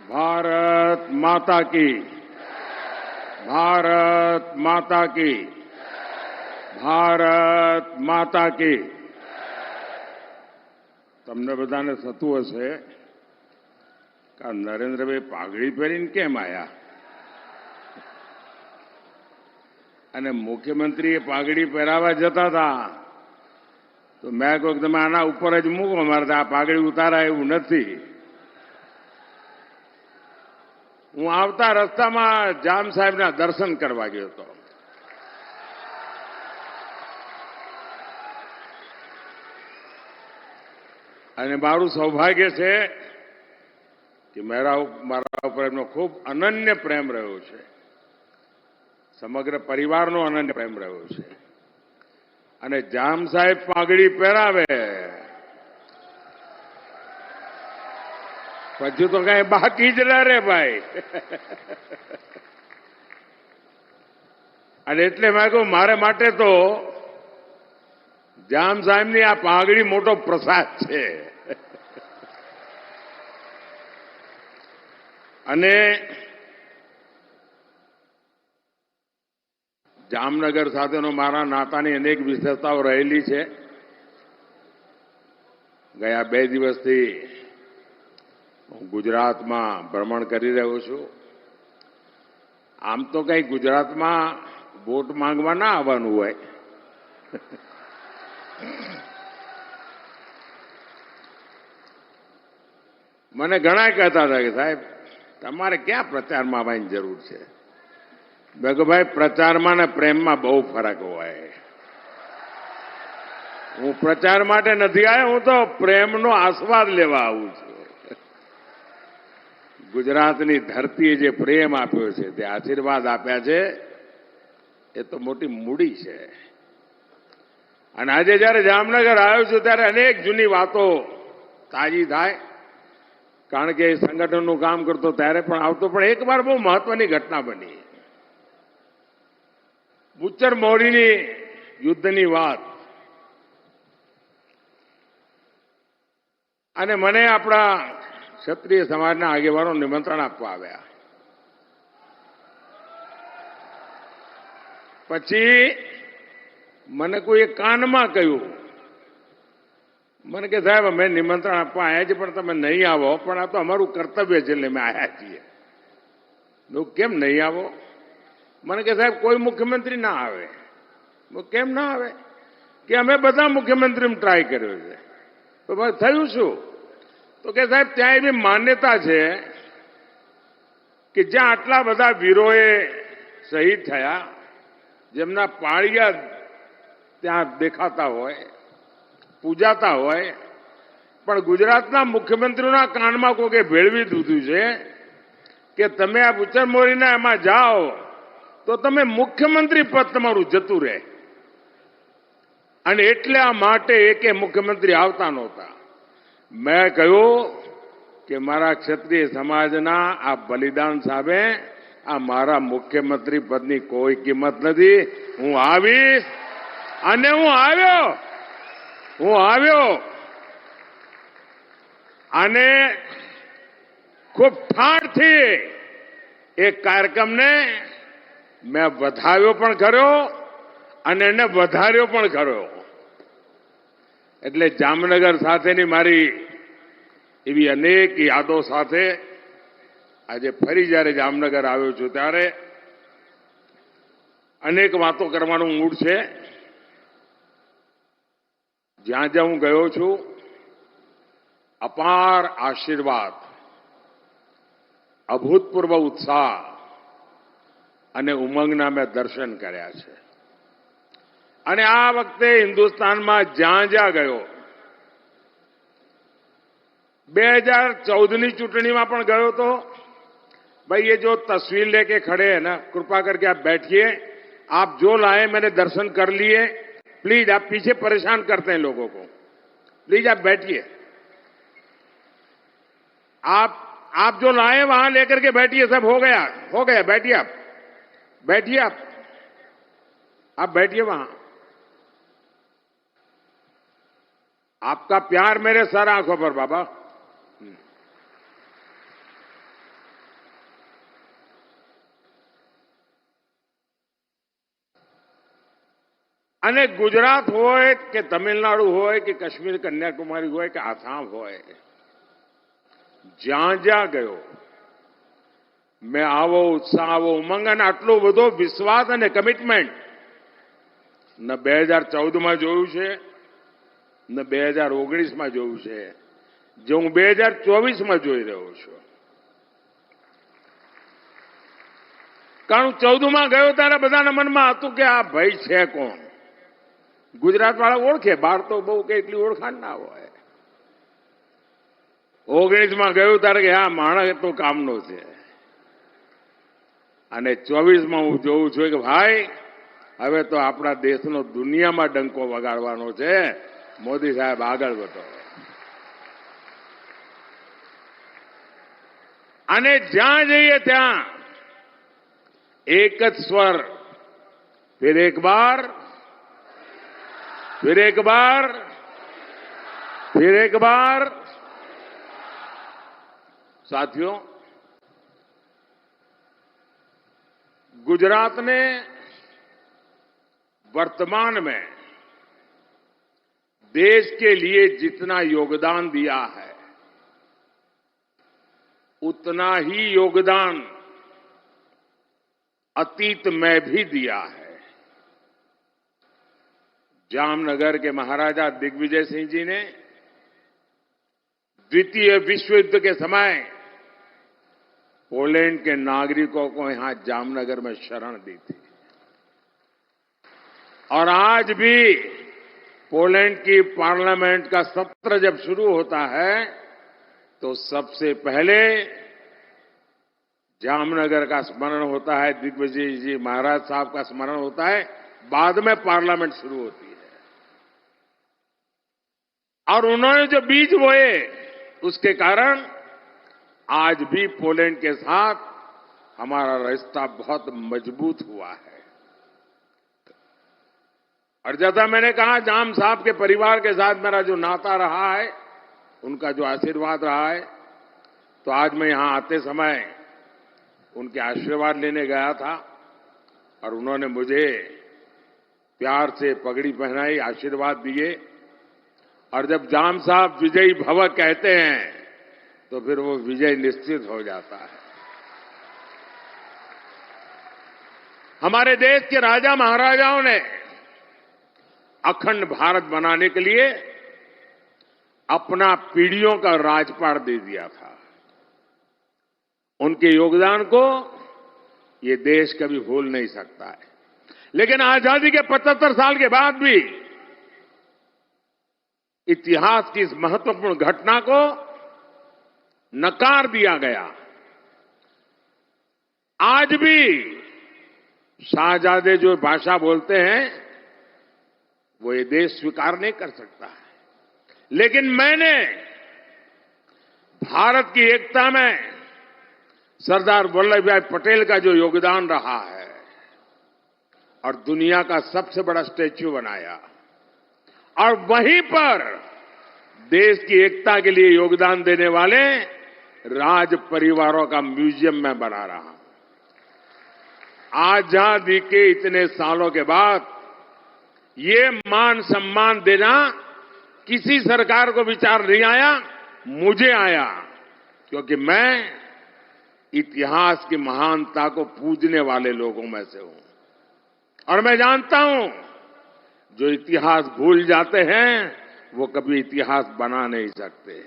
भारत माता की, भारत माता की, ભારત માતા કી. તમને બધાને થતું હશે કે નરેન્દ્રભાઈ પાઘડી પહેરીને કેમ આવ્યા અને મુખ્યમંત્રીએ પાઘડી પહેરાવા જતા હતા તો મેં કહ્યું તમે આના ઉપર જ મૂકો, મારે આ પાઘડી ઉતારાય એવું નથી. હું આવતા રસ્તામાં જામ સાહેબના દર્શન કરવા ગયો હતો. અને મારું સૌભાગ્ય છે કે મારા ઉપર એમનો ખૂબ અનન્ય પ્રેમ રહ્યો છે, સમગ્ર પરિવારનો અનન્ય પ્રેમ રહ્યો છે. અને જામ સાહેબ પાઘડી પહેરાવે પછી તો કઈ બાકી જ ના રે ભાઈ. અને એટલે મેં કહ્યું મારે માટે તો જામ સાહેબની આ પાઘડી મોટો પ્રસાદ છે. અને જામનગર સાથેનો મારા નાતાની અનેક વિશેષતાઓ રહેલી છે. ગયા 2 દિવસથી હું ગુજરાતમાં ભ્રમણ કરી રહ્યો છું. આમ તો કઈ ગુજરાતમાં વોટ માંગવા ના આવવાનું હોય, મને ઘણા કહેતા હતા કે સાહેબ તમારે ક્યાં પ્રચારમાં આવવાની જરૂર છે. મેં કહ્યું ભાઈ પ્રચારમાં ને પ્રેમમાં બહુ ફરક હોય. હું પ્રચાર માટે નથી આવ્યો, હું તો પ્રેમનો આસ્વાદ લેવા આવું છું. ગુજરાતની ધરતીએ જે પ્રેમ આપ્યો છે, તે આશીર્વાદ આપ્યા છે, એ તો મોટી મૂડી છે. અને આજે જયારે જામનગર આવ્યો છું ત્યારે અનેક જૂની વાતો તાજી થાય, કારણ કે સંગઠનનું કામ કરતો ત્યારે પણ આવતો. પણ એક વાર બહુ મહત્વની ઘટના બની, બુચ્ચર મોરીની યુદ્ધની વાત. અને મને આપણા ક્ષત્રિય સમાજના આગેવાનો નિમંત્રણ આપવા આવ્યા. પછી મને કોઈએ કાનમાં કહ્યું, મને કે સાહેબ અમે નિમંત્રણ આપવા આવ્યા છીએ પણ તમે નહીં આવો, પણ આ તો અમારું કર્તવ્ય છે એટલે અમે આવ્યા છીએ. કેમ નહીં આવો? મને કે સાહેબ કોઈ મુખ્યમંત્રી ના આવે. કેમ ના આવે? કે અમે બધા મુખ્યમંત્રી ટ્રાય કર્યો છે. તો ભાઈ થયું શું? તો કે સાહેબ ત્યાં એવી માન્યતા છે કે જ્યાં આટલા બધા વીરોએ શહીદ થયા, જેમના પાળિયા ત્યાં દેખાતા હોય, પૂજાતા હોય, પણ ગુજરાતના મુખ્યમંત્રીઓના કાનમાં કોકે ભેળવી દીધું છે કે તમે આ બુચ્ચર મોરીના એમાં જાઓ તો તમે મુખ્યમંત્રી પદ તમારું જતું રહે. અને એટલા માટે એકે મુખ્યમંત્રી આવતા નહોતા. મેં કહ્યું કે મારા ક્ષત્રિય સમાજના આ બલિદાન સામે આ મારા મુખ્યમંત્રી પદની કોઈ કિંમત નથી. હું આવીશ અને હું આવ્યો અને ખૂબ ઠાઠથી એક કાર્યક્રમને મેં વધાવ્યો પણ કર્યો અને એને વધાર્યો પણ કર્યો. એટલે જામનગર સાથેની મારી એવી અનેક યાદો સાથે આજે ફરી જ્યારે જામનગર આવ્યો છું ત્યારે અનેક વાતો કરવાનું મૂડ છે. જ્યાં જ્યાં હું ગયો છું અપાર આશીર્વાદ, અભૂતપૂર્વ ઉત્સાહ અને ઉમંગના મેં દર્શન કર્યા છે. અને આ વખતે હિન્દુસ્તાનમાં જ્યાં જ્યાં ગયો, 2014ની ચૂંટણીમાં પણ ગયો તો भाई ये जो तस्वीर लेके खड़े हैं ना, कृपा करके आप बैठिए. आप जो लाए मैंने दर्शन कर लिए. प्लीज आप पीछे परेशान करते हैं लोगों को. प्लीज आप बैठिए. आप जो लाए वहां लेकर के बैठिए. सब हो गया. बैठिए आप बैठिए वहां. आपका प्यार मेरे सर आंखों पर बाबा. અને ગુજરાત હોય કે તમિલનાડુ હોય કે કાશ્મીર કન્યાકુમારી હોય કે આસામ હોય, જ્યાં જ્યાં ગયો મેં આવો ઉત્સાહ, આવો ઉમંગ અને આટલો બધો વિશ્વાસ અને કમિટમેન્ટ ન 2014માં જોયું છે, ન 2019માં જોયું છે, જે હું 2024માં જોઈ રહ્યો છું. કારણ 14માં ગયો ત્યારે બધાના મનમાં હતું કે આ ભાઈ છે કોણ. ગુજરાત વાળા ઓળખે, બહાર તો બહુ કે એટલી ઓળખાણ ના હોય. 19માં ગયું ત્યારે કે આ માણસ તો કામનો છે. અને 24માં હું જોઉં છું કે ભાઈ હવે તો આપણા દેશનો દુનિયામાં ડંકો વગાડવાનો છે. મોદી સાહેબ આગળ વધો. અને જ્યાં જઈએ ત્યાં एक स्वर, फिर एक बार, फिर एक बार, फिर एक बार. साथियों, गुजरात ने वर्तमान में देश के लिए जितना योगदान दिया है, उतना ही योगदान अतीत में भी दिया है. जामनगर के महाराजा दिग्विजय सिंह जी ने द्वितीय विश्व युद्ध के समय पोलैंड के नागरिकों को यहां जामनगर में शरण दी थी. और आज भी पोलैंड की पार्लियामेंट का सत्र जब शुरू होता है तो सबसे पहले जामनगर का स्मरण होता है, दिग्विजय जी महाराज साहब का स्मरण होता है, बाद में पार्लियामेंट शुरू होती है. और उन्होंने जो बीज बोए उसके कारण आज भी पोलैंड के साथ हमारा रिश्ता बहुत मजबूत हुआ है. और जैसा मैंने कहा, जाम साहब के परिवार के साथ मेरा जो नाता रहा है, उनका जो आशीर्वाद रहा है, तो आज मैं यहां आते समय उनके आशीर्वाद लेने गया था और उन्होंने मुझे प्यार से पगड़ी पहनाई, आशीर्वाद दिए. और जब जाम साहब विजयी भव कहते हैं तो फिर वो विजय निश्चित हो जाता है. हमारे देश के राजा महाराजाओं ने अखंड भारत बनाने के लिए अपना पीढ़ियों का राजपाट दे दिया था. उनके योगदान को ये देश कभी भूल नहीं सकता है. लेकिन आजादी के 75 साल के बाद भी इतिहास की इस महत्वपूर्ण घटना को नकार दिया गया. आज भी शाहजादे जो भाषा बोलते हैं वो ये देश स्वीकार नहीं कर सकता है. लेकिन मैंने भारत की एकता में सरदार वल्लभ भाई पटेल का जो योगदान रहा है और दुनिया का सबसे बड़ा स्टैच्यू बनाया, और वहीं पर देश की एकता के लिए योगदान देने वाले राज परिवारों का म्यूजियम मैं बना रहा हूं. आजादी के इतने सालों के बाद ये मान सम्मान देना किसी सरकार को विचार नहीं आया, मुझे आया, क्योंकि मैं इतिहास की महानता को पूजने वाले लोगों में से हूं. और मैं जानता हूं जो इतिहास भूल जाते हैं वो कभी इतिहास बना नहीं सकते.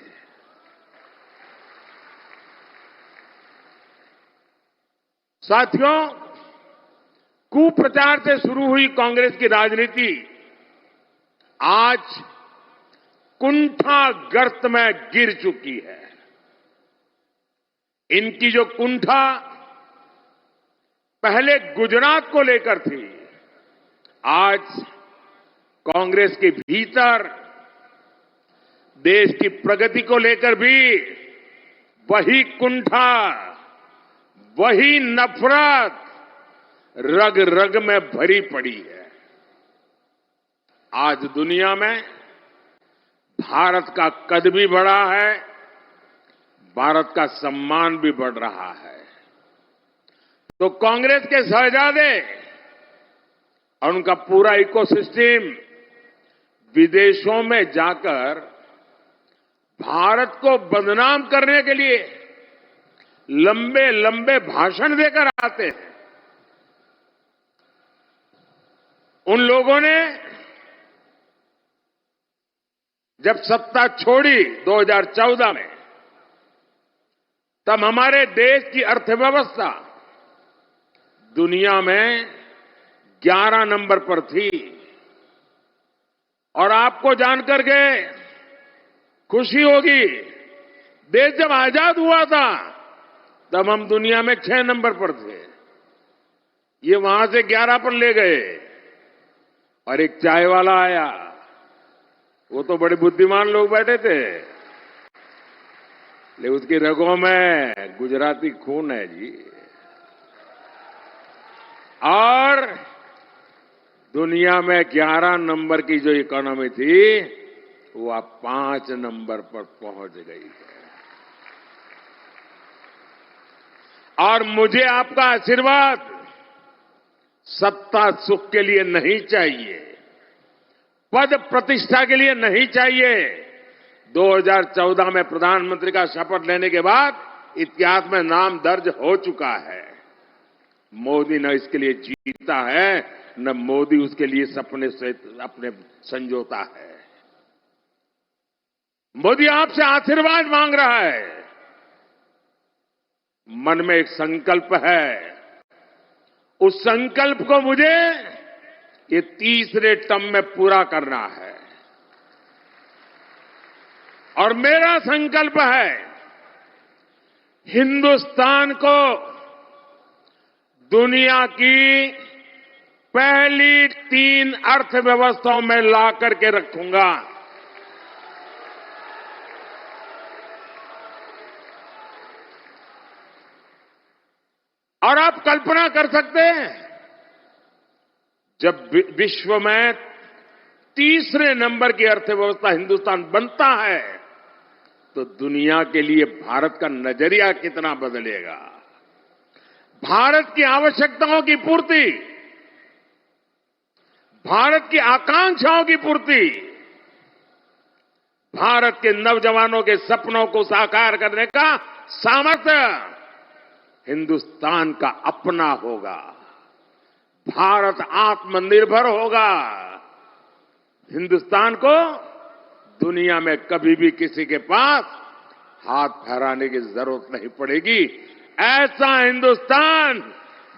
साथियों, कुप्रचार से शुरू हुई कांग्रेस की राजनीति आज कुंठा गर्त में गिर चुकी है. इनकी जो कुंठा पहले गुजरात को लेकर थी, आज कांग्रेस के भीतर देश की प्रगति को लेकर भी वही कुंठा, वही नफरत रग रग में भरी पड़ी है. आज दुनिया में भारत का कद भी बढ़ा है, भारत का सम्मान भी बढ़ रहा है. तो कांग्रेस के शहजादे और उनका पूरा इकोसिस्टम विदेशों में जाकर भारत को बदनाम करने के लिए लंबे लंबे भाषण देकर आते हैं। उन लोगों ने जब सत्ता छोड़ी 2014 में, तब हमारे देश की अर्थव्यवस्था दुनिया में 11 नंबर पर थी। और आपको जानकर के खुशी होगी, देश जब आजाद हुआ था तब हम दुनिया में 6 नंबर पर थे। ये वहां से 11 पर ले गए। और एक चाय वाला आया, वो तो बड़े बुद्धिमान लोग बैठे थे, लेकिन उसकी रगों में गुजराती खून है जी। और दुनिया में 11 नंबर की जो इकोनॉमी थी, वो अब 5 नंबर पर पहुंच गई है। और मुझे आपका आशीर्वाद सत्ता सुख के लिए नहीं चाहिए, पद प्रतिष्ठा के लिए नहीं चाहिए। 2014 में प्रधानमंत्री का शपथ लेने के बाद इतिहास में नाम दर्ज हो चुका है। मोदी न इसके लिए जीता है, न मोदी उसके लिए सपने से अपने संजोता है। मोदी आपसे आशीर्वाद मांग रहा है। मन में एक संकल्प है, उस संकल्प को मुझे ये तीसरे टर्म में पूरा करना है। और मेरा संकल्प है, हिंदुस्तान को दुनिया की पहली 3 अर्थव्यवस्थाओं में ला करके रखूंगा। और आप कल्पना कर सकते हैं, जब विश्व में तीसरे नंबर की अर्थव्यवस्था हिंदुस्तान बनता है, तो दुनिया के लिए भारत का नजरिया कितना बदलेगा। भारत की आवश्यकताओं की पूर्ति, भारत की आकांक्षाओं की पूर्ति, भारत के नौजवानों के सपनों को साकार करने का सामर्थ्य हिंदुस्तान का अपना होगा। भारत आत्मनिर्भर होगा। हिंदुस्तान को दुनिया में कभी भी किसी के पास हाथ फैलाने की जरूरत नहीं पड़ेगी। ऐसा हिंदुस्तान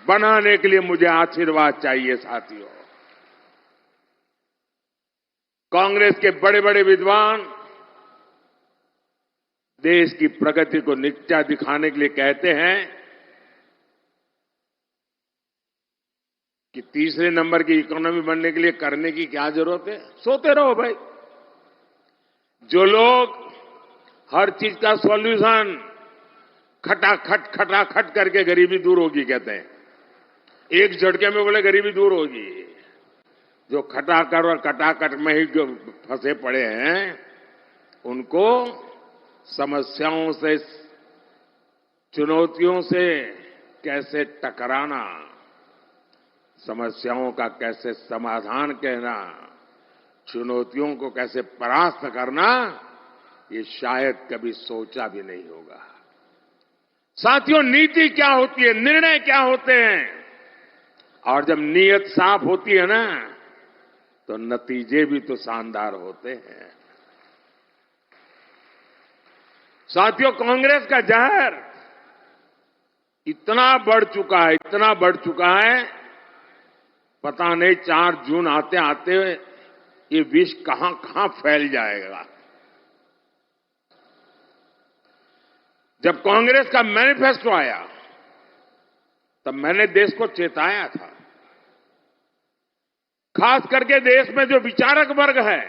बनाने के लिए मुझे आशीर्वाद चाहिए साथियों। कांग्रेस के बड़े बड़े विद्वान देश की प्रगति को नीचा दिखाने के लिए कहते हैं कि तीसरे नंबर की इकोनॉमी बनने के लिए करने की क्या जरूरत है, सोते रहो भाई। जो लोग हर चीज का सॉल्यूशन खटाखट करके गरीबी दूर होगी कहते हैं, एक झटके में बोले गरीबी दूर होगी। जो खटाखट और कटाकट में ही जो फंसे पड़े हैं, उनको समस्याओं से, चुनौतियों से कैसे टकराना, समस्याओं का कैसे समाधान कहना, चुनौतियों को कैसे परास्त करना, ये शायद कभी सोचा भी नहीं होगा। साथियों, नीति क्या होती है, निर्णय क्या होते हैं, और जब नीयत साफ होती है ना, तो नतीजे भी तो शानदार होते हैं। साथियों, कांग्रेस का जहर इतना बढ़ चुका है, इतना बढ़ चुका है, पता नहीं 4 जून आते आते ये विष कहां कहां फैल जाएगा। जब कांग्रेस का मैनिफेस्टो आया, तब मैंने देश को चेताया था। खास करके देश में जो विचारक वर्ग है,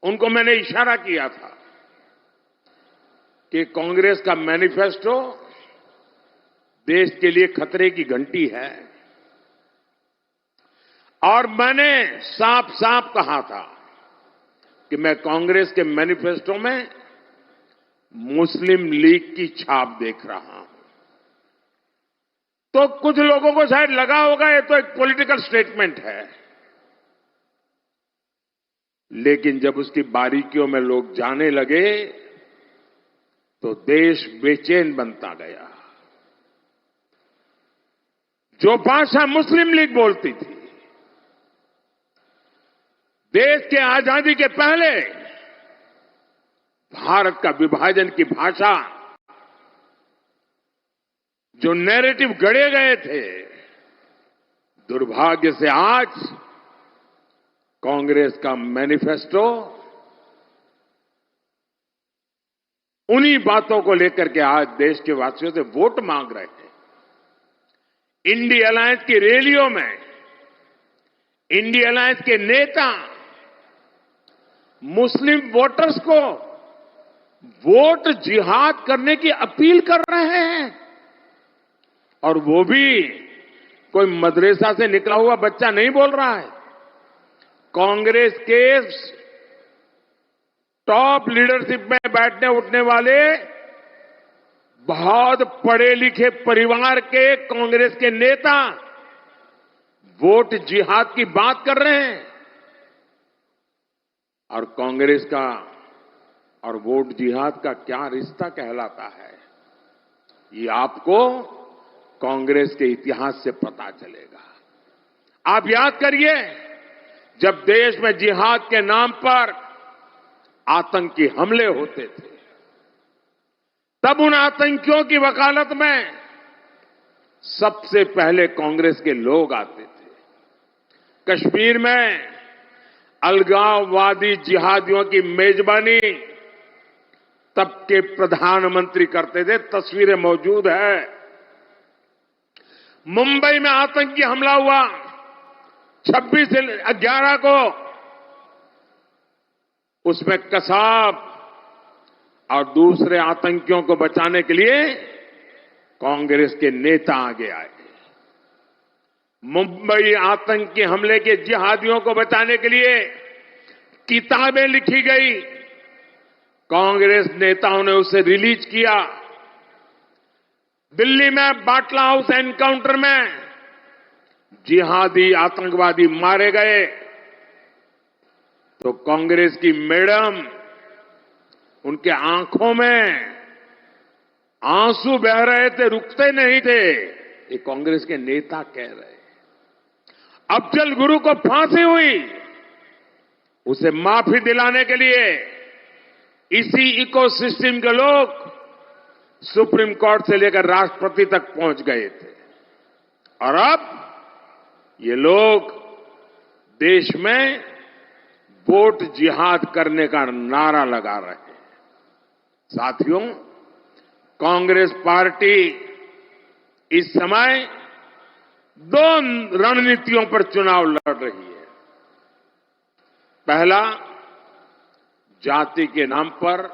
उनको मैंने इशारा किया था कि कांग्रेस का मैनिफेस्टो देश के लिए खतरे की घंटी है। और मैंने साफ साफ कहा था कि मैं कांग्रेस के मैनिफेस्टो में मुस्लिम लीग की छाप देख रहा हूं। तो कुछ लोगों को शायद लगा होगा ये तो एक पॉलिटिकल स्टेटमेंट है, लेकिन जब उसकी बारीकियों में लोग जाने लगे तो देश बेचैन बनता गया। जो भाषा मुस्लिम लीग बोलती थी, देश के आजादी के पहले भारत का विभाजन की भाषा, जो नैरेटिव गढ़े गए थे, दुर्भाग्य से आज कांग्रेस का मैनिफेस्टो उन्हीं बातों को लेकर के आज देश के वासियों से वोट मांग रहे हैं। इंडिया अलायंस की रैलियों में इंडिया अलायंस के नेता मुस्लिम वोटर्स को वोट जिहाद करने की अपील कर रहे हैं, और वो भी कोई मदरसा से निकला हुआ बच्चा नहीं बोल रहा है। कांग्रेस के टॉप लीडरशिप में बैठने उठने वाले बहुत पढ़े लिखे परिवार के कांग्रेस के नेता वोट जिहाद की बात कर रहे हैं। और कांग्रेस का और वोट जिहाद का क्या रिश्ता कहलाता है, ये आपको कांग्रेस के इतिहास से पता चलेगा। आप याद करिए, जब देश में जिहाद के नाम पर आतंकी हमले होते थे, तब उन आतंकियों की वकालत में सबसे पहले कांग्रेस के लोग आते थे। कश्मीर में अलगाववादी जिहादियों की मेजबानी तब के प्रधानमंत्री करते थे, तस्वीरें मौजूद है। मुंबई में आतंकी हमला हुआ 26/11 को, उसमें कसाब और दूसरे आतंकियों को बचाने के लिए कांग्रेस के नेता आगे आए। मुंबई आतंकी हमले के जिहादियों को बचाने के लिए किताबें लिखी गई, कांग्रेस नेताओं ने उसे रिलीज किया। दिल्ली में बाटला हाउस एनकाउंटर में जिहादी आतंकवादी मारे गए तो कांग्रेस की मैडम, उनके आंखों में आंसू बह रहे थे, रुकते नहीं थे। ये कांग्रेस के नेता कह रहे। अफजल गुरु को फांसी हुई, उसे माफी दिलाने के लिए इसी इकोसिस्टम के लोग सुप्रीम कोर्ट से लेकर राष्ट्रपति तक पहुंच गए थे। और अब ये लोग देश में वोट जिहाद करने का नारा लगा रहे हैं। साथियों, कांग्रेस पार्टी इस समय 2 रणनीतियों पर चुनाव लड़ रही है। पहला, जाति के नाम पर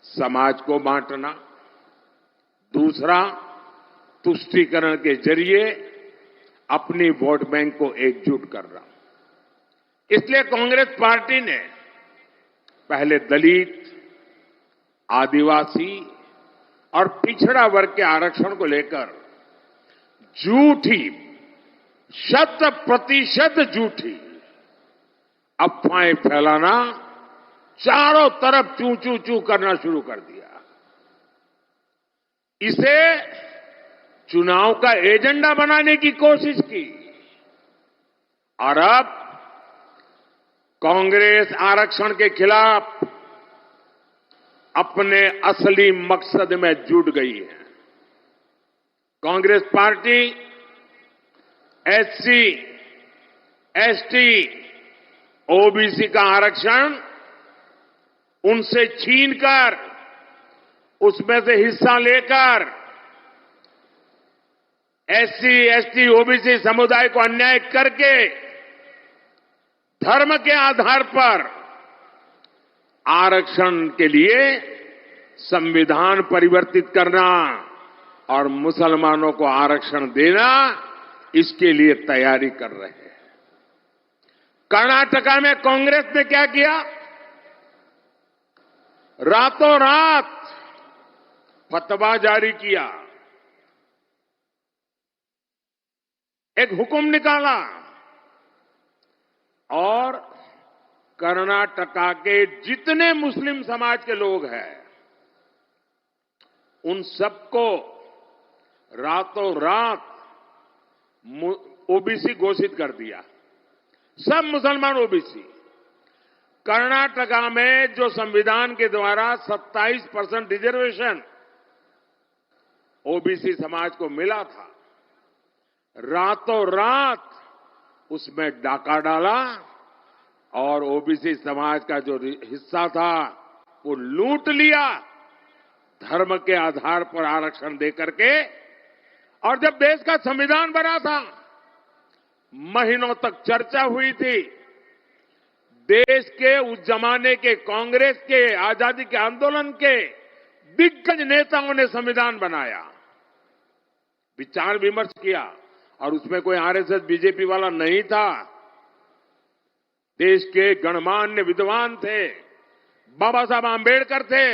समाज को बांटना। दूसरा, तुष्टीकरण के जरिए अपनी वोट बैंक को एकजुट करना। इसलिए कांग्रेस पार्टी ने पहले दलित, आदिवासी और पिछड़ा वर्ग के आरक्षण को लेकर झूठी, 100% झूठी अफवाहें फैलाना, चारों तरफ चू चू चू करना शुरू कर दिया। इसे चुनाव का एजेंडा बनाने की कोशिश की। और अब कांग्रेस आरक्षण के खिलाफ अपने असली मकसद में जुट गई है। Congress party SC, ST, OBC का आरक्षण उनसे छीनकर, उसमें से हिस्सा लेकर एससी, एसटी, ओबीसी समुदाय को अन्याय करके धर्म के आधार पर आरक्षण के लिए संविधान परिवर्तित करना और मुसलमानों को आरक्षण देना, इसके लिए तैयारी कर रहे हैं। कर्नाटका में कांग्रेस ने क्या किया? रातों रात फतवा जारी किया। एक हुक्म निकाला और कर्नाटका के जितने मुस्लिम समाज के लोग हैं उन सबको रातों रात ओबीसी घोषित कर दिया। सब मुसलमान ओबीसी। कर्नाटका में जो संविधान के द्वारा 27% रिजर्वेशन ओबीसी समाज को मिला था, रातों रात उसमें डाका डाला और ओबीसी समाज का जो हिस्सा था वो लूट लिया धर्म के आधार पर आरक्षण देकर के। और जब देश का संविधान बना था, महीनों तक चर्चा हुई थी। देश के उस जमाने के कांग्रेस के आजादी के आंदोलन के दिग्गज नेताओं ने संविधान बनाया, विचार विमर्श किया और उसमें कोई आरएसएस बीजेपी वाला नहीं था। देश के गणमान्य विद्वान थे, बाबा साहब आंबेडकर थे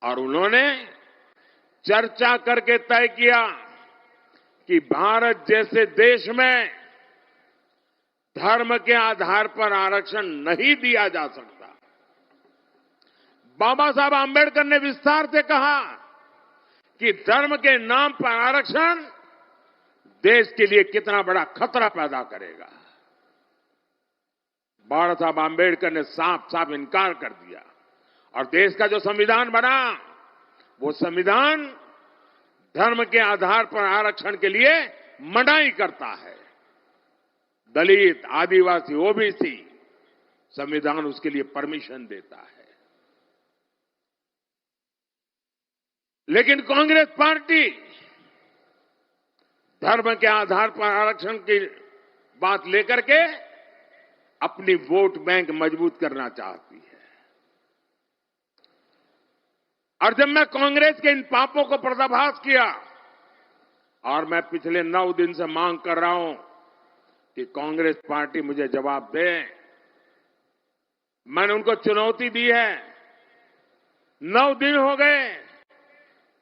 और उन्होंने चर्चा करके तय किया कि भारत जैसे देश में धर्म के आधार पर आरक्षण नहीं दिया जा सकता। बाबा साहब आंबेडकर ने विस्तार से कहा कि धर्म के नाम पर आरक्षण देश के लिए कितना बड़ा खतरा पैदा करेगा। बाबा साहब आंबेडकर ने साफ साफ इनकार कर दिया और देश का जो संविधान बना वो संविधान धर्म के आधार पर आरक्षण के लिए मनाही करता है। दलित, आदिवासी, ओबीसी, संविधान उसके लिए परमिशन देता है। लेकिन कांग्रेस पार्टी धर्म के आधार पर आरक्षण की बात लेकर के अपनी वोट बैंक मजबूत करना चाहती है। और जब मैं कांग्रेस के इन पापों को पर्दाफाश किया और मैं पिछले 9 दिन से मांग कर रहा हूं कि कांग्रेस पार्टी मुझे जवाब दे, मैंने उनको चुनौती दी है। 9 दिन हो गए,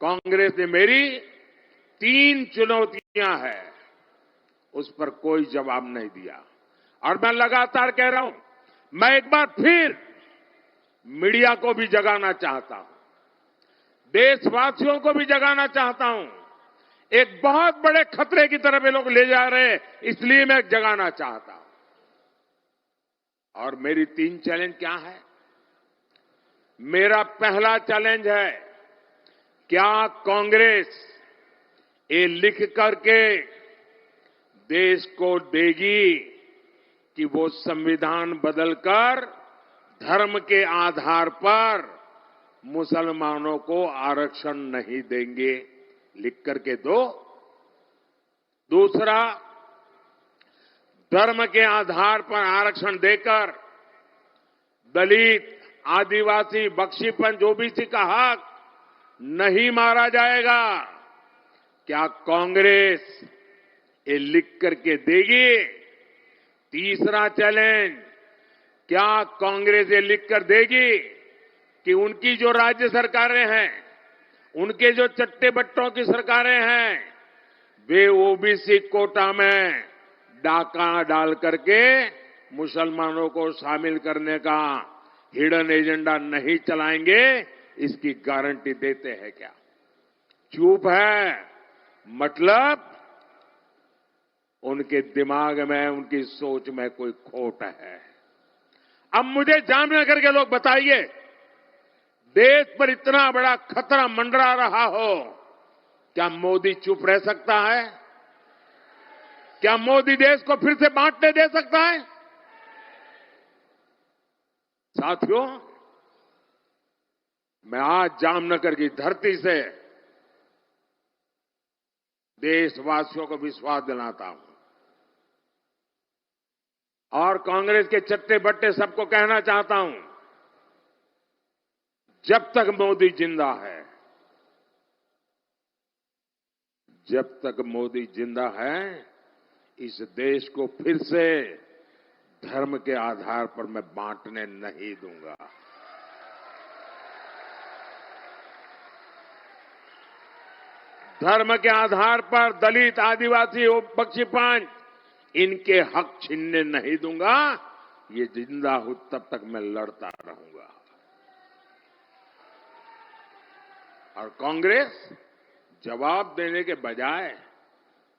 कांग्रेस ने मेरी 3 चुनौतियां हैं, उस पर कोई जवाब नहीं दिया। और मैं लगातार कह रहा हूं, मैं एक बार फिर मीडिया को भी जगाना चाहता हूं, देशवासियों को भी जगाना चाहता हूं। एक बहुत बड़े खतरे की तरफ ये लोग ले जा रहे हैं, इसलिए मैं जगाना चाहता हूं। और मेरी 3 चैलेंज क्या है? मेरा पहला चैलेंज है, क्या कांग्रेस ये लिख करके देश को देगी कि वो संविधान बदलकर धर्म के आधार पर मुसलमानों को आरक्षण नहीं देंगे? लिख करके दो। दूसरा, धर्म के आधार पर आरक्षण देकर दलित, आदिवासी, बख्शीपंथ, ओबीसी का हक नहीं मारा जाएगा। क्या कांग्रेस ये लिख करके देगी? तीसरा चैलेंज, क्या कांग्रेस ये लिख कर देगी कि उनकी जो राज्य सरकारें हैं, उनके जो चट्टे बट्टों की सरकारें हैं, वे ओबीसी कोटा में डाका डाल करके मुसलमानों को शामिल करने का हिडन एजेंडा नहीं चलाएंगे? इसकी गारंटी देते हैं क्या? चुप है, मतलब उनके दिमाग में, उनकी सोच में कोई खोट है। अब मुझे जामनगर के लोग बताइए, देश पर इतना बड़ा खतरा मंडरा रहा हो, क्या मोदी चुप रह सकता है? क्या मोदी देश को फिर से बांटने दे सकता है? साथियों, मैं आज जामनगर की धरती से देशवासियों को विश्वास दिलाता हूं और कांग्रेस के चट्टे बट्टे सबको कहना चाहता हूं, जब तक मोदी जिंदा है, जब तक मोदी जिंदा है, इस देश को फिर से धर्म के आधार पर मैं बांटने नहीं दूंगा। धर्म के आधार पर दलित, आदिवासी, बख्शीपांच, इनके हक छीनने नहीं दूंगा। ये जिंदा हूं तब तक मैं लड़ता रहूंगा। और कांग्रेस जवाब देने के बजाय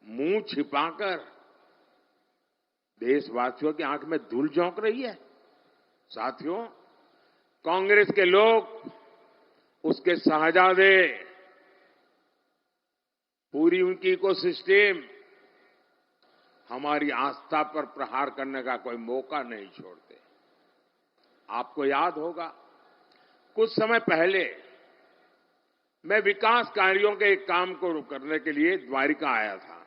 मुंह छिपाकर देशवासियों की आंख में धूल झोंक रही है। साथियों, कांग्रेस के लोग, उसके शहजादे, पूरी उनकी इकोसिस्टम हमारी आस्था पर प्रहार करने का कोई मौका नहीं छोड़ते। आपको याद होगा, कुछ समय पहले मैं विकास कार्यों के एक काम को करने के लिए द्वारिका आया था।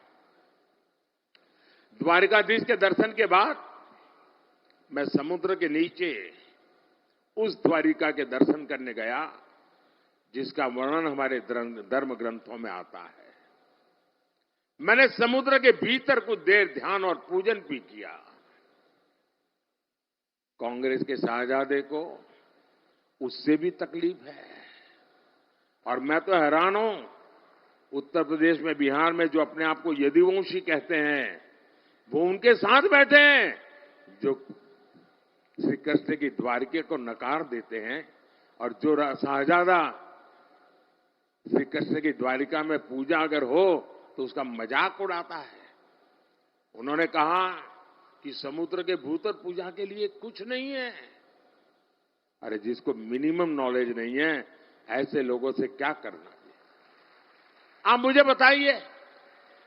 द्वारिकाधीश के दर्शन के बाद मैं समुद्र के नीचे उस द्वारिका के दर्शन करने गया जिसका वर्णन हमारे धर्म ग्रंथों में आता है। मैंने समुद्र के भीतर कुछ देर ध्यान और पूजन भी किया। कांग्रेस के शहजादे को उससे भी तकलीफ है और मैं तो हैरान हूं। उत्तर प्रदेश में, बिहार में जो अपने आप को यदुवंशी कहते हैं, वो उनके साथ बैठे हैं जो श्री कृष्ण की द्वारिका को नकार देते हैं और जो शहजादा श्री कृष्ण की द्वारिका में पूजा अगर हो तो उसका मजाक उड़ाता है। उन्होंने कहा कि समुद्र के भीतर पूजा के लिए कुछ नहीं है। अरे जिसको मिनिमम नॉलेज नहीं है, ऐसे लोगों से क्या करना है? आप मुझे बताइए,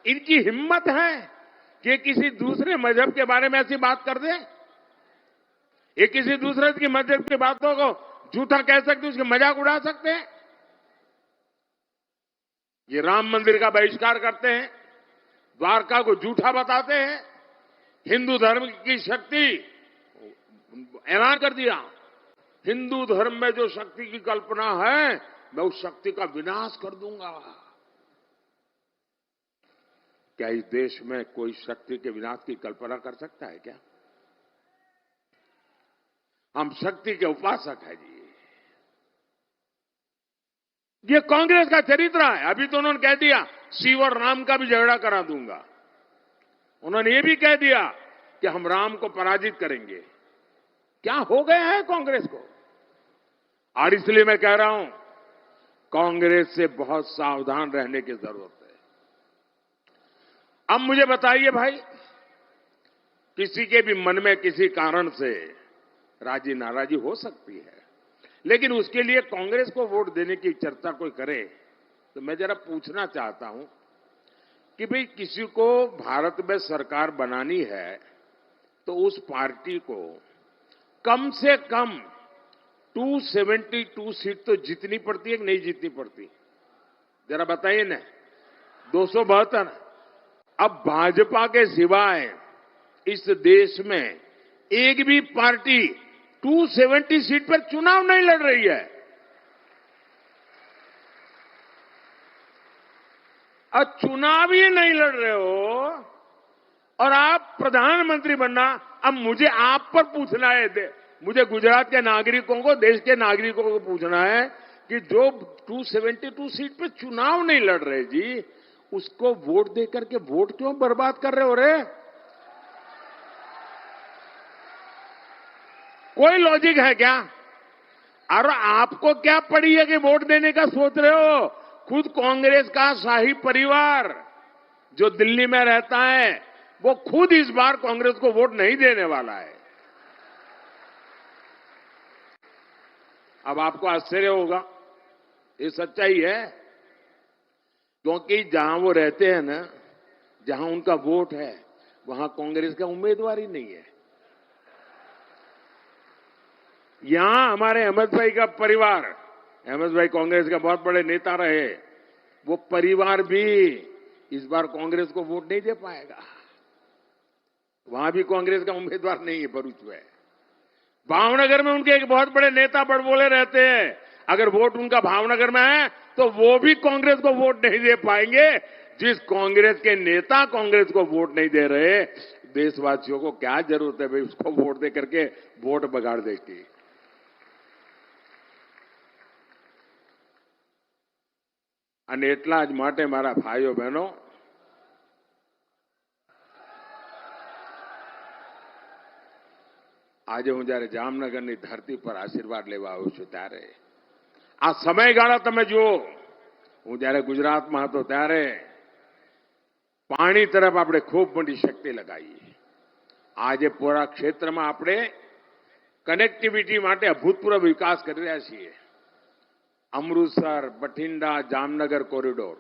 इनकी हिम्मत है कि किसी दूसरे मजहब के बारे में ऐसी बात कर दे? ये किसी दूसरे की मजहब की बातों को झूठा कह सकते, उसके मजाक उड़ा सकते हैं? ये राम मंदिर का बहिष्कार करते हैं, द्वारका को झूठा बताते हैं, हिंदू धर्म की शक्ति ऐलान कर दिया। हिंदू धर्म में जो शक्ति की कल्पना है, मैं उस शक्ति का विनाश कर दूंगा। क्या इस देश में कोई शक्ति के विनाश की कल्पना कर सकता है क्या? हम शक्ति के उपासक हैं जी। ये कांग्रेस का चरित्र है। अभी तो उन्होंने कह दिया शिव और राम का भी झगड़ा करा दूंगा। उन्होंने ये भी कह दिया कि हम राम को पराजित करेंगे। क्या हो गया है कांग्रेस को? और इसलिए मैं कह रहा हूं, कांग्रेस से बहुत सावधान रहने की जरूरत है। अब मुझे बताइए भाई, किसी के भी मन में किसी कारण से राजी नाराजी हो सकती है, लेकिन उसके लिए कांग्रेस को वोट देने की चर्चा कोई करे तो मैं जरा पूछना चाहता हूं कि भाई किसी को भारत में सरकार बनानी है तो उस पार्टी को कम से कम 272 सीट तो जीतनी पड़ती है कि नहीं जीतनी पड़ती? जरा बताइए ना। 272। अब भाजपा के सिवाय इस देश में एक भी पार्टी 270 सीट पर चुनाव नहीं लड़ रही है। और चुनाव ही नहीं लड़ रहे हो और आप प्रधानमंत्री बनना। अब मुझे आप पर पूछना है, मुझे गुजरात के नागरिकों को, देश के नागरिकों को पूछना है कि जो 272 सीट पर चुनाव नहीं लड़ रहे जी, उसको वोट देकर के वोट क्यों बर्बाद कर रहे हो रे? कोई लॉजिक है क्या? और आपको क्या पड़ी है कि वोट देने का सोच रहे हो? खुद कांग्रेस का शाही परिवार जो दिल्ली में रहता है, वो खुद इस बार कांग्रेस को वोट नहीं देने वाला है। अब आपको आश्चर्य होगा, ये सच्चाई है, क्योंकि जहां वो रहते हैं ना, जहां उनका वोट है, वहां कांग्रेस का उम्मीदवार ही नहीं है। यहां हमारे अहमद भाई का परिवार, अहमद भाई कांग्रेस के बहुत बड़े नेता रहे, वो परिवार भी इस बार कांग्रेस को वोट नहीं दे पाएगा। वहां भी कांग्रेस का उम्मीदवार नहीं है भरूच में। भावनगर में उनके एक बहुत बड़े नेता बड़बोले रहते हैं, अगर वोट उनका भावनगर में है तो वो भी कांग्रेस को वोट नहीं दे पाएंगे। जिस कांग्रेस के नेता कांग्रेस को वोट नहीं दे रहे, देशवासियों को क्या जरूरत है भाई उसको वोट दे करके वोट बगाड़ दे की? અને એટલા જ માટે મારા ભાઈઓ બહેનો, આજે હું જ્યારે જામનગરની ધરતી પર આશીર્વાદ લેવા આવ્યો છું ત્યારે આ સમયગાળા તમે જુઓ. હું જ્યારે ગુજરાતમાં હતો ત્યારે પાણી તરફ આપણે ખૂબ મોટી શક્તિ લગાવી. આજે પૂરા ક્ષેત્રમાં આપણે કનેક્ટિવિટી માટે અભૂતપૂર્વ વિકાસ કરી રહ્યા છીએ. અમૃતસર, બઠિંડા, જામનગર કોરિડોર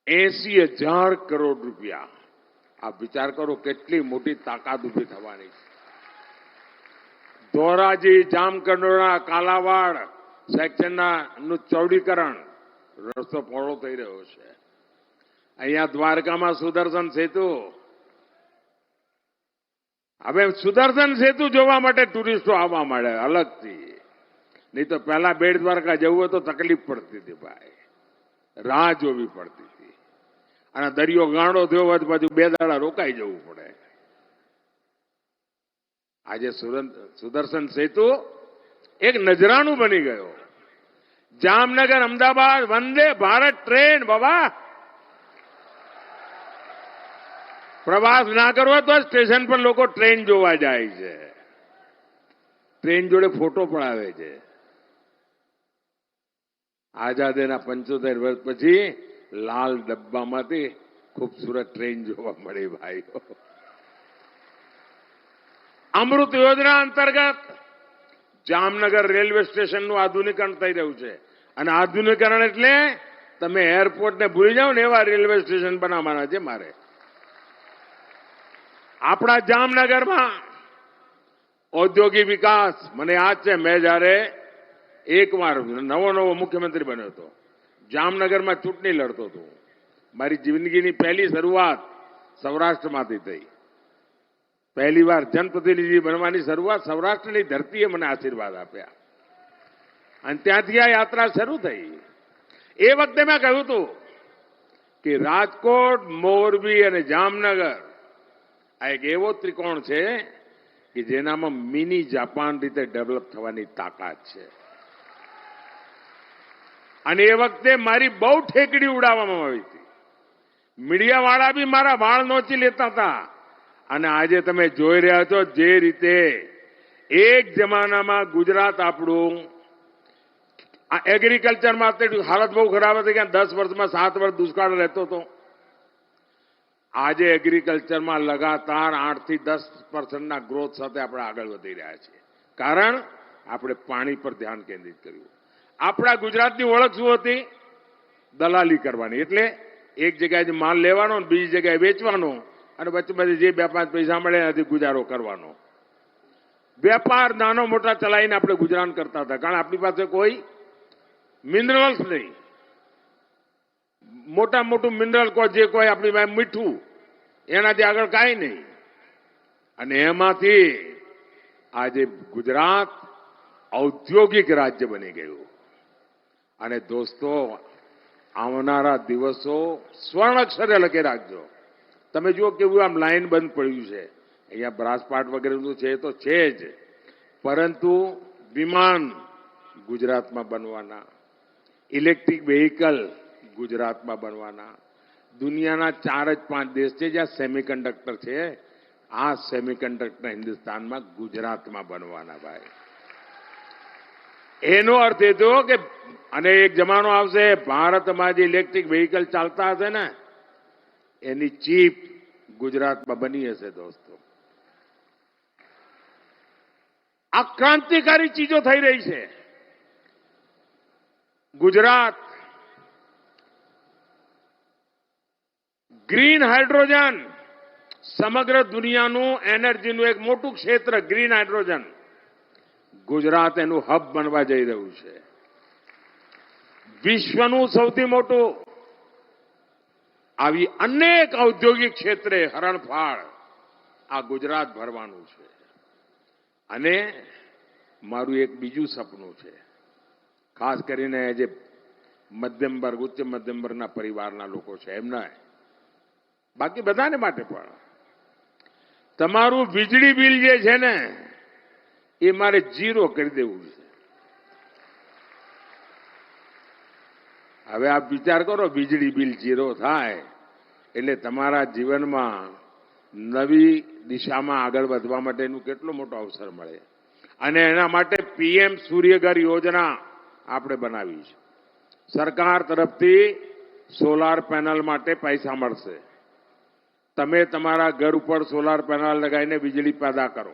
80,000 કરોડ રૂપિયા. આપ વિચાર કરો કેટલી મોટી તાકાત ઉભી થવાની છે. ધોરાજી, જામકંડોરણા, કાલાવાડ સેક્શનના ચૌડીકરણ, રસ્તો પહોળો થઈ રહ્યો છે. અહીંયા દ્વારકામાં સુદર્શન સેતુ. હવે સુદર્શન સેતુ જોવા માટે ટુરિસ્ટો આવવા માંડે અલગથી. નહીં તો પહેલા બેટ દ્વારકા જવું હોય તો તકલીફ પડતી હતી ભાઈ, રાહ જોવી પડતી હતી. અને દરિયો ગાળો થયો હોય તો પાછું 2 દાડા રોકાઈ જવું પડે. આજે સુદર્શન સેતુ એક નજરાણું બની ગયો. જામનગર અમદાવાદ વંદે ભારત ટ્રેન. બાબા, પ્રવાસ ના કરવો તો સ્ટેશન પર લોકો ટ્રેન જોવા જાય છે, ટ્રેન જોડે ફોટો પડાવે છે. આઝાદીના 75 વર્ષ પછી લાલ ડબ્બામાંથી ખૂબસૂરત ટ્રેન જોવા મળી ભાઈઓ. અમૃત યોજના અંતર્ગત જામનગર રેલવે સ્ટેશનનું આધુનિકરણ થઈ રહ્યું છે. અને આધુનિકરણ એટલે તમે એરપોર્ટને ભૂલી જાઓ ને એવા રેલવે સ્ટેશન બનાવવાના છે મારે. આપણા જામનગરમાં ઔદ્યોગિક વિકાસ, મને યાદ છે મેં જયારે એકવાર નવો મુખ્યમંત્રી બન્યો હતો, જામનગરમાં ચૂંટણી લડતો હતો. મારી જિંદગીની પહેલી શરૂઆત સૌરાષ્ટ્રમાંથી થઈ. પહેલી વાર જનપ્રતિનિધિ બનવાની શરૂઆત સૌરાષ્ટ્રની ધરતીએ મને આશીર્વાદ આપ્યા અને ત્યાંથી આ યાત્રા શરૂ થઈ. એ વખતે મેં કહ્યું હતું કે રાજકોટ, મોરબી અને જામનગર આ એક એવો ત્રિકોણ છે કે જેનામાં મિની જાપાન રીતે ડેવલપ થવાની તાકાત છે. અને એ વખતે મારી બહુ ઠેકડી ઉડાવવામાં આવી હતી. મીડિયાવાળા બી મારા વાળ નોચી લેતા હતા. અને આજે તમે જોઈ રહ્યા છો જે રીતે એક જમાનામાં ગુજરાત આપણું એગ્રીકલ્ચરમાં હાલત બહુ ખરાબ હતી કે 10 વર્ષમાં 7 વર્ષ દુષ્કાળ રહેતો હતો. આજે એગ્રીકલ્ચરમાં લગાતાર 8 થી 10% ગ્રોથ સાથે આપણે આગળ વધી રહ્યા છીએ. કારણ આપણે પાણી પર ધ્યાન કેન્દ્રિત કર્યું. આપણા ગુજરાતની ઓળખ શું હતી? દલાલી કરવાની. એટલે એક જગ્યાએ માલ લેવાનો, બીજી જગ્યાએ વેચવાનો અને વચ્ચે જે 2-5 પૈસા મળે એનાથી ગુજારો કરવાનો. વેપાર નાનો મોટા ચલાવીને આપણે ગુજરાન કરતા હતા. કારણ આપણી પાસે કોઈ મિનરલ્સ નહીં. મોટું મિનરલ જે કોઈ આપણી પાસે મીઠું, એનાથી આગળ કાંઈ નહીં. અને એમાંથી આજે ગુજરાત ઔદ્યોગિક રાજ્ય બની ગયું. અને દોસ્તો, આવનારા દિવસો સ્વર્ણ અક્ષરે લખી રાખજો. તમે જુઓ કેવું આમ લાઈન બંધ પડ્યું છે. અહીંયા બ્રાસપાટ વગેરેનું છે તો છે જ, પરંતુ વિમાન ગુજરાતમાં બનવાના, ઇલેક્ટ્રિક વેહિકલ ગુજરાતમાં બનવાના. દુનિયાના 4 જ 5 દેશ છે જ્યાં સેમિકન્ડક્ટર છે. આ સેમિકન્ડક્ટર હિન્દુસ્તાનમાં, ગુજરાતમાં બનવાના ભાઈ. એનો અર્થ એ થયો કે અને એક જમાનો આવશે ભારતમાં જે ઇલેક્ટ્રિક વેહિકલ ચાલતા હશે ને એની ચીપ ગુજરાતમાં બની હશે. દોસ્તો, આ ક્રાંતિકારી ચીજો થઈ રહી છે. ગુજરાત ગ્રીન હાઇડ્રોજન, સમગ્ર દુનિયાનું એનર્જીનું એક મોટું ક્ષેત્ર ગ્રીન હાઇડ્રોજન, ગુજરાત એનું હબ બનવા જઈ રહ્યું છે. વિશ્વનું સૌથી મોટું આવી અનેક ઔદ્યોગિક ક્ષેત્રે હરણફાળ આ ગુજરાત ભરવાનું છે. અને મારું એક બીજું સપનું છે, ખાસ કરીને જે મધ્યમ વર્ગ, ઉચ્ચ મધ્યમ વર્ગના પરિવારના લોકો છે એમના, બાકી બધાને માટે પણ, તમારું વીજળી બિલ જે છે ને એ મારે 0 કરી દેવું છે. હવે આપ વિચાર કરો, વીજળી બિલ 0 થાય એટલે તમારા જીવનમાં નવી દિશામાં આગળ વધવા માટેનું કેટલો મોટો અવસર મળે. અને એના માટે પીએમ સૂર્યઘર યોજના આપણે બનાવી છે. સરકાર તરફથી સોલાર પેનલ માટે પૈસા મળશે. તમે તમારા ઘર ઉપર સોલાર પેનલ લગાવીને વીજળી પેદા કરો.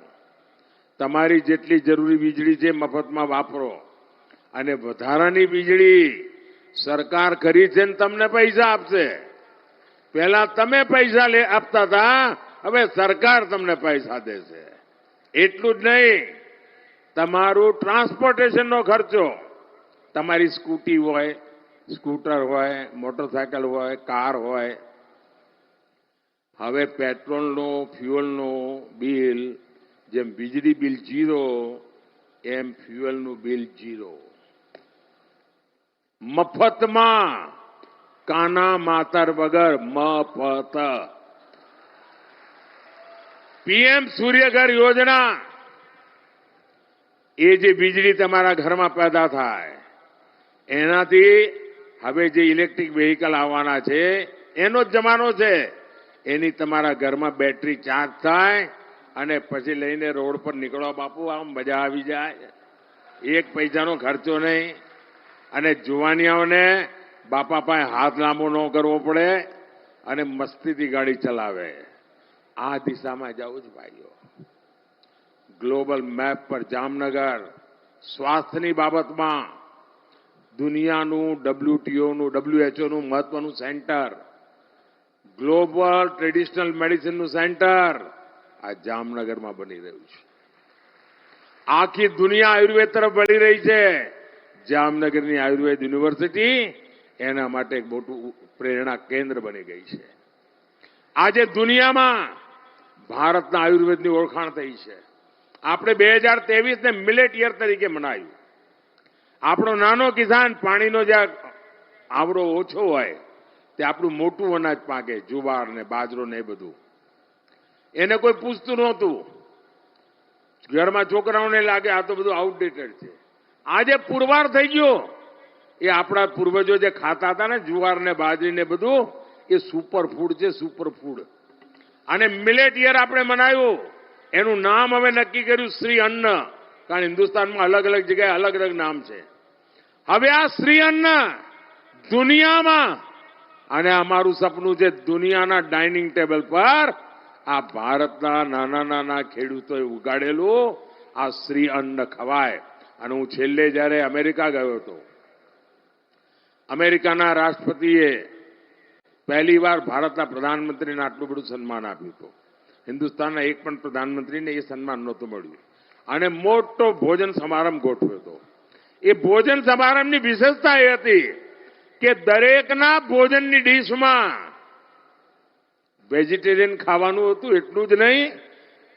તમારી જેટલી જરૂરી વીજળી છે મફતમાં વાપરો. અને વધારાની વીજળી સરકાર ખરીદશે ને તમને પૈસા આપશે. પહેલા તમે પૈસા આપતા હતા, હવે સરકાર તમને પૈસા દેશે. એટલું જ નહીં, તમારું ટ્રાન્સપોર્ટેશનનો ખર્ચો, તમારી સ્કૂટી હોય, સ્કૂટર હોય, મોટરસાયકલ હોય, કાર હોય, હવે પેટ્રોલનો, ફ્યુઅલનું બિલ જેમ વીજળી બિલ 0 એમ ફ્યુઅલનું બિલ 0. મફતમાં, કાના માતર વગર મફત. પીએમ સૂર્યઘર યોજના, એ જે વીજળી તમારા ઘરમાં પેદા થાય એનાથી હવે જે ઇલેક્ટ્રિક વ્હીકલ આવવાના છે એનો જ જમાનો છે. એની તમારા ઘરમાં બેટરી ચાર્જ થાય અને પછી લઈને રોડ પર નીકળો બાપુ, આમ મજા આવી જાય. 1 પૈસાનો ખર્ચો નહીં. અને જુવાનિયાઓને બાપા પાસે હાથ લાંબો ન કરવો પડે અને મસ્તીથી ગાડી ચલાવે. આ દિશામાં જાઉં છું ભાઈઓ. ગ્લોબલ મેપ પર જામનગર સ્વાસ્થ્યની બાબતમાં દુનિયાનું WTOનું, WHO મહત્વનું સેન્ટર, ગ્લોબલ ટ્રેડિશનલ મેડિસિનનું સેન્ટર આ જામનગરમાં બની રહ્યું છે. આખી દુનિયા આયુર્વેદ તરફ વળી રહી છે. જામનગરની આયુર્વેદ યુનિવર્સિટી એના માટે એક મોટું પ્રેરણા કેન્દ્ર બની ગઈ છે. આજે દુનિયામાં ભારતના આયુર્વેદની ઓળખાણ થઈ છે. આપણે 2023ને મિલેટ યર તરીકે મનાવ્યું. આપણો નાનો કિસાન પાણીનો જ્યાં આવરો ઓછો હોય તે આપણું મોટું અનાજ પાકે, જુવાર ને બાજરો ને એ બધું. એને કોઈ પૂછતું નહોતું. ઘરમાં છોકરાઓને લાગે આ તો બધું આઉટડેટેડ છે. આજે પુરવાર થઈ ગયો. એ આપણા પૂર્વજો જે ખાતા હતા ને જુવાર ને બાજરી ને બધું, એ સુપર ફૂડ છે, સુપર ફૂડ. અને મિલેટ યર આપણે મનાવ્યું. એનું નામ હવે નક્કી કર્યું શ્રી અન્ન, કારણ હિન્દુસ્તાનમાં અલગ અલગ જગ્યાએ અલગ અલગ નામ છે. હવે આ શ્રી અન્ન દુનિયામાં, અને અમારું સપનું છે દુનિયાના ડાઇનિંગ ટેબલ પર આ ભારતના નાના નાના ખેડૂતોએ ઉગાડેલું આ શ્રી અન્ન ખવાય. અને હું છેલ્લે જ્યારે અમેરિકા ગયો હતો, અમેરિકાના રાષ્ટ્રપતિએ પહેલીવાર ભારતના પ્રધાનમંત્રીને આટલું બધું સન્માન આપ્યું હતું. હિન્દુસ્તાનના એક પણ પ્રધાનમંત્રીને એ સન્માન નહોતું મળ્યું. અને મોટો ભોજન સમારંભ ગોઠવ્યો હતો. એ ભોજન સમારંભની વિશેષતા એ હતી કે દરેકના ભોજનની ડીશમાં વેજીટેરિયન ખાવાનું હતું. એટલું જ નહીં,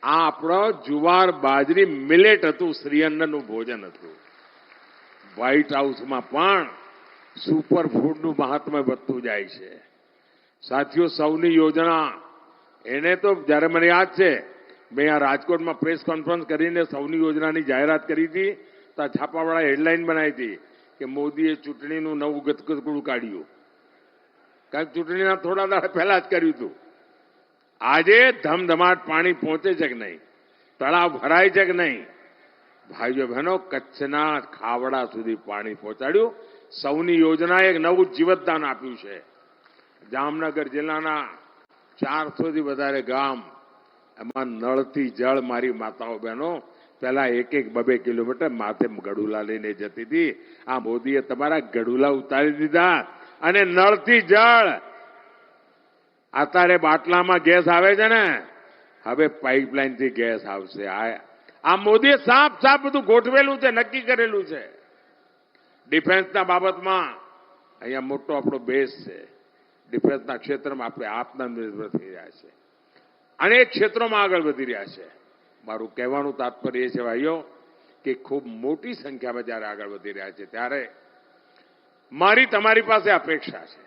આ આપણો જુવાર બાજરી મિલેટ હતું, શ્રી અન્નનું ભોજન હતું. વ્હાઇટ હાઉસમાં પણ સુપર ફૂડનું મહાત્મ્ય વધતું જાય છે. સાથીઓ, સૌની યોજના, એને તો જ્યારે મને યાદ છે, મેં આ રાજકોટમાં પ્રેસ કોન્ફરન્સ કરીને સૌની યોજનાની જાહેરાત કરી હતી, તો છાપાવાળાએ હેડલાઇન બનાવી હતી કે મોદીએ ચૂંટણીનું નવું ગતકડું કાઢ્યું. કારણ કે ચૂંટણીના થોડા દાડા પહેલા જ કર્યું હતું. આજે ધમધમાટ પાણી પહોંચે છે કે નહીં? તળાવ ભરાય છે કે નહીં? ભાઈઓ બહેનો, કચ્છના ખાવડા સુધી પાણી પહોંચાડ્યું. સૌની યોજનાએ એક નવું જીવતદાન આપ્યું છે. જામનગર જિલ્લાના 400થી વધારે ગામ, એમાં નળથી જળ મારી માતાઓ બહેનો પહેલા 1-2 કિલોમીટર માથે ગડુલા લઈને જતી હતી. આ મોદીએ તમારા ગડુલા ઉતારી દીધા અને નળથી જળ. અત્યારે બાટલામાં ગેસ આવે છે ને, હવે પાઇપલાઇનથી ગેસ આવશે. આ મોદીએ સાફ સાફ બધું ગોઠવેલું છે, નક્કી કરેલું છે. ડિફેન્સના બાબતમાં અહીંયા મોટો આપણો બેઝ છે. ડિફેન્સના ક્ષેત્રમાં આપણે આત્મનિર્ભર થઈ રહ્યા છે. અનેક ક્ષેત્રોમાં આગળ વધી રહ્યા છે. મારું કહેવાનું તાત્પર્ય એ છે ભાઈઓ કે ખૂબ મોટી સંખ્યામાં જ્યારે આગળ વધી રહ્યા છે, ત્યારે મારી તમારી પાસે અપેક્ષા છે.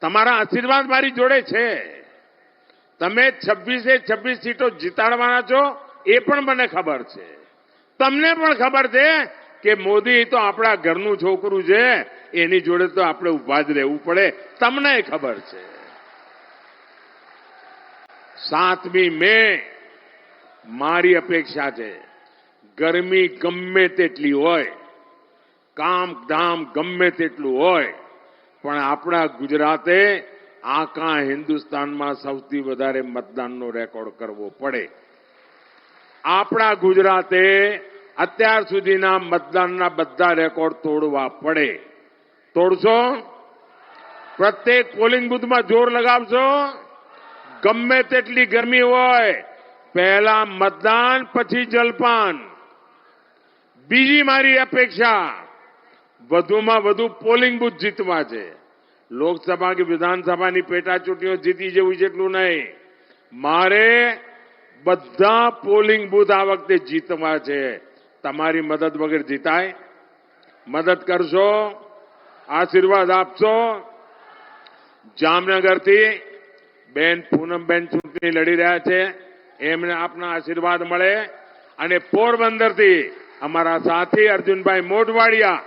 તમારા આશીર્વાદ મારી જોડે છે. તમે 26 સીટો જીતાડવાના છો એ પણ મને ખબર છે. તમને પણ ખબર છે કે મોદી તો આપણા ઘરનું છોકરું છે, એની જોડે તો આપણે ઉભા જ રહેવું પડે. તમને ખબર છે 7મી મે મારી અપેક્ષા છે, ગરમી ગમે તેટલી હોય, કામ ધામ ગમે તેટલું હોય, પણ આપણા ગુજરાતે આખા હિન્દુસ્તાનમાં સૌથી વધારે મતદાનનો રેકોર્ડ કરવો પડે. આપણા ગુજરાતે અત્યાર સુધીના મતદાનના બધા રેકોર્ડ તોડવા પડે. તોડશો? પ્રત્યેક પોલિંગ બૂથમાં જોર લગાવશો? ગમે તેટલી ગરમી હોય, પહેલા મતદાન પછી જલપાન. બીજી મારી અપેક્ષા વધુમાં વધુ પોલિંગ બૂથ જીતવા છે. લોકસભા કે વિધાનસભાની પેટા ચૂંટણીઓ જીતી જેવું જેટલું નહીં, મારે બધા પોલિંગ બૂથ આ વખતે જીતવા છે. તમારી મદદ વગર જીતાય? મદદ કરશો? આશીર્વાદ આપશો? જામનગરથી બેન પૂનમબેન ચૂંટણી લડી રહ્યા છે, એમને આપના આશીર્વાદ મળે. અને પોરબંદરથી અમારા સાથી અર્જુનભાઈ મોઢવાડિયા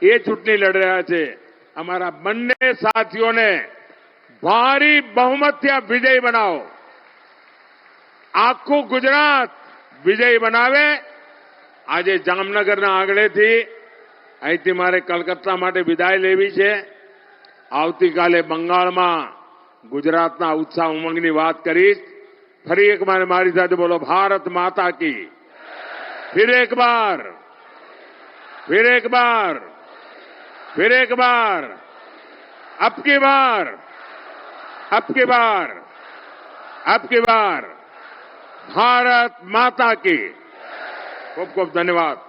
એ ચૂંટણી લડી રહ્યા છે. અમારા બંને સાથીઓને ભારી બહુમતથી આ વિજય બનાવો. આખું ગુજરાત વિજય બનાવે. આજે જામનગરના આંગણેથી અહીંથી મારે કલકત્તા માટે વિદાય લેવી છે. આવતીકાલે બંગાળમાં ગુજરાતના ઉત્સાહ ઉમંગની વાત કરીશ. ફરી એક વાર મારી સાથે બોલો, ભારત માતા કી. फिर एक बार, फिर एक बार, फिर एक बार, अब की बार, अब की बार, अब की बार, भारत माता की. खूब खूब धन्यवाद.